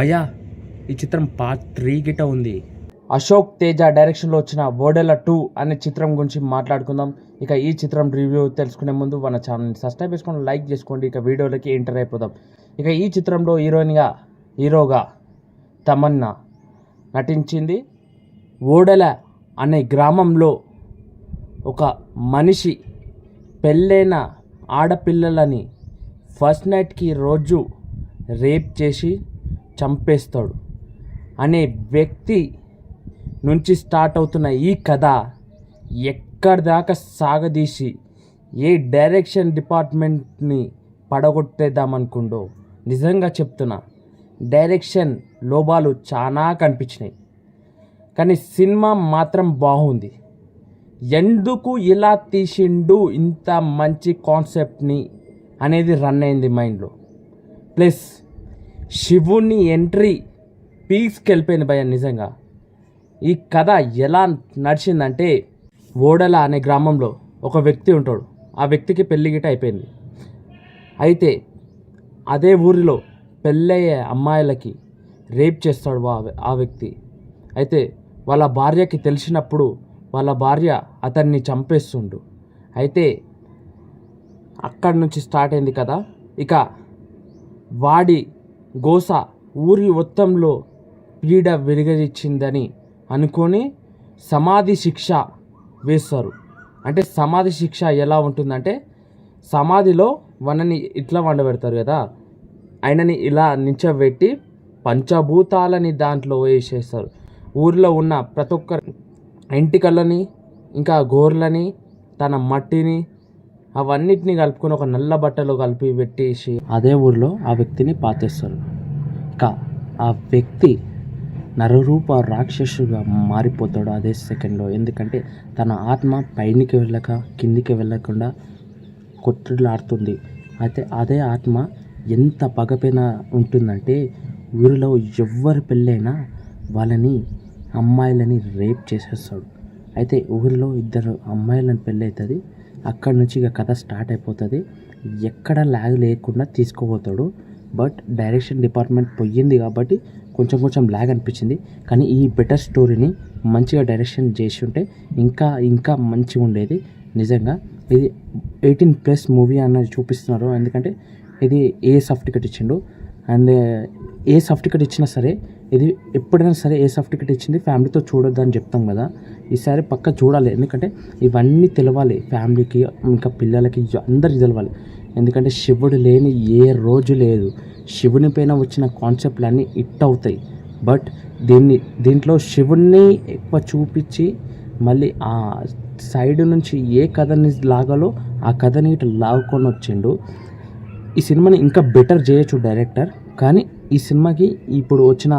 భయ్యా ఈ చిత్రం పార్ట్ 3 గిట ఉంది. అశోక్ తేజ డైరెక్షన్లో వచ్చిన ఓడెల 2 అనే చిత్రం గురించి మాట్లాడుకుందాం. ఇక ఈ చిత్రం రివ్యూ తెలుసుకునే ముందు మన ఛానల్ని సబ్స్క్రైబ్ చేసుకొని లైక్ చేసుకోండి. ఇక వీడియోలోకి ఎంటర్ అయిపోదాం. ఇక ఈ చిత్రంలో హీరోగా తమన్నా నటించింది. ఓడెల అనే గ్రామంలో ఒక మనిషి పెళ్ళైన ఆడపిల్లలని ఫస్ట్ నైట్కి రోజు రేప్ చేసి చంపేస్తాడు అనే వ్యక్తి నుంచి స్టార్ట్ అవుతున్న ఈ కథ ఎక్కడి దాకా సాగదీసి ఏ డైరెక్షన్ డిపార్ట్మెంట్ని పడగొట్టేద్దామనుకుండో నిజంగా చెప్తున్నా, డైరెక్షన్ లోపాలు చాలా కనిపించినాయి. కానీ సినిమా మాత్రం బాగుంది. ఎందుకు ఇలా తీసిండు ఇంత మంచి కాన్సెప్ట్ని అనేది రన్ అయింది మైండ్లో. ప్లస్ శివుని ఎంట్రీ పీక్స్కి వెళ్ళిపోయింది భయ. నిజంగా ఈ కథ ఎలా నడిచిందంటే, ఓడల అనే గ్రామంలో ఒక వ్యక్తి ఉంటాడు. ఆ వ్యక్తికి పెళ్లి గిట అయిపోయింది. అయితే అదే ఊరిలో పెళ్ళయ్యే అమ్మాయిలకి రేప్ చేస్తాడు ఆ వ్యక్తి. అయితే వాళ్ళ భార్యకి తెలిసినప్పుడు వాళ్ళ భార్య అతన్ని చంపేస్తుండు. అయితే అక్కడి నుంచి స్టార్ట్ అయింది కదా. ఇక వాడి గోస ఊరి మొత్తంలో పీడ వెలుగరిచ్చిందని అనుకొని సమాధి శిక్ష వేస్తారు. అంటే సమాధి శిక్ష ఎలా ఉంటుందంటే, సమాధిలో వనని ఇట్లా వండబెడతారు కదా, ఆయనని ఇలా నించబెట్టి పంచభూతాలని దాంట్లో వేసేస్తారు. ఊరిలో ఉన్న ప్రతి ఒక్కరు ఎంటికలని ఇంకా గోర్లని తన మట్టిని అవన్నిటిని కలుపుకొని ఒక నల్ల బట్టలో కలిపి పెట్టేసి అదే ఊరిలో ఆ వ్యక్తిని పాతేస్తారు. ఇక ఆ వ్యక్తి నరరూప రాక్షసుగా మారిపోతాడు అదే సెకండ్లో. ఎందుకంటే తన ఆత్మ పైనికి వెళ్ళక కిందికి వెళ్ళకుండా కొట్టులాడుతుంది. అయితే అదే ఆత్మ ఎంత పగపైన ఉంటుందంటే, ఊరిలో ఎవ్వరు పెళ్ళైనా వాళ్ళని అమ్మాయిలని రేప్ చేసేస్తాడు. అయితే ఊరిలో 2 అమ్మాయిలను పెళ్ళి అవుతుంది. అక్కడి నుంచి ఇక కథ స్టార్ట్ అయిపోతుంది. ఎక్కడ ల్యాగ్ లేకుండా తీసుకుపోతాడు. బట్ డైరెక్షన్ డిపార్ట్మెంట్ పోయింది కాబట్టి కొంచెం ల్యాగ్ అనిపించింది. కానీ ఈ బెటర్ స్టోరీని మంచిగా డైరెక్షన్ చేసి ఉంటే ఇంకా మంచిగా ఉండేది. నిజంగా ఇది 18+ మూవీ అన్నది చూపిస్తున్నారు. ఎందుకంటే ఇది ఏ సాఫ్ట్ టికెట్ ఇచ్చిండు. అండ్ ఏ సాఫ్ట్ టికెట్ ఇచ్చినా సరే, ఇది ఎప్పుడైనా సరే ఏ సాఫ్ట్ టికెట్ ఇచ్చింది ఫ్యామిలీతో చూడొద్దని చెప్తాం కదా. ఈసారి పక్క చూడాలి. ఎందుకంటే ఇవన్నీ తెలవాలి ఫ్యామిలీకి, ఇంకా పిల్లలకి అందరికీ తెలవాలి. ఎందుకంటే శివుడు లేని ఏ రోజు లేదు. శివుని పైన వచ్చిన కాన్సెప్ట్లన్నీ హిట్ అవుతాయి. బట్ దీంట్లో శివుణ్ణి ఎక్కువ చూపించి మళ్ళీ ఆ సైడ్ నుంచి ఏ కథని లాగాలో ఆ కథని ఇటు లాగుకొని వచ్చిండు. ఈ సినిమాని ఇంకా బెటర్ చేయొచ్చు డైరెక్టర్. కానీ ఈ సినిమాకి ఇప్పుడు వచ్చిన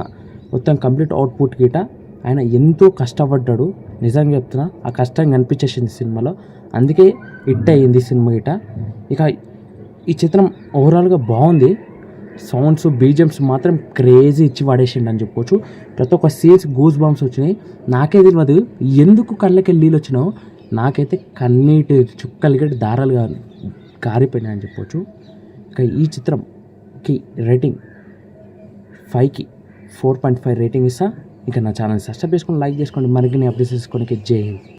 మొత్తం కంప్లీట్ అవుట్పుట్ గిట ఆయన ఎంతో కష్టపడ్డాడు. నిజంగా చెప్తున్నా, ఆ కష్టం కనిపించేసింది సినిమాలో. అందుకే హిట్ అయ్యింది సినిమా గిట. ఇక ఈ చిత్రం ఓవరాల్గా బాగుంది. సౌండ్స్ బీజిఎమ్స్ మాత్రం క్రేజీ ఇచ్చి పడేసిండు అని చెప్పొచ్చు. ప్రతి ఒక్క సీన్స్ గూస్ బంప్స్ వచ్చినాయి. నాకే తెలియదు ఎందుకు కళ్ళకి నీళ్ళు వచ్చినావు. నాకైతే కన్నీటి చుక్కలకి దారాలుగా కారిపోయినాయి అని చెప్పొచ్చు. ఇక ఈ చిత్రంకి రేటింగ్ 5కి 4.5 రేటింగ్ ఇస్తా. ఇక నా ఛానల్ సబ్స్క్రైబ్ చేసుకొని లైక్ చేసుకోండి. మరిన్ని అప్డేట్స్ తీసుకోవడానికి జై హింద్.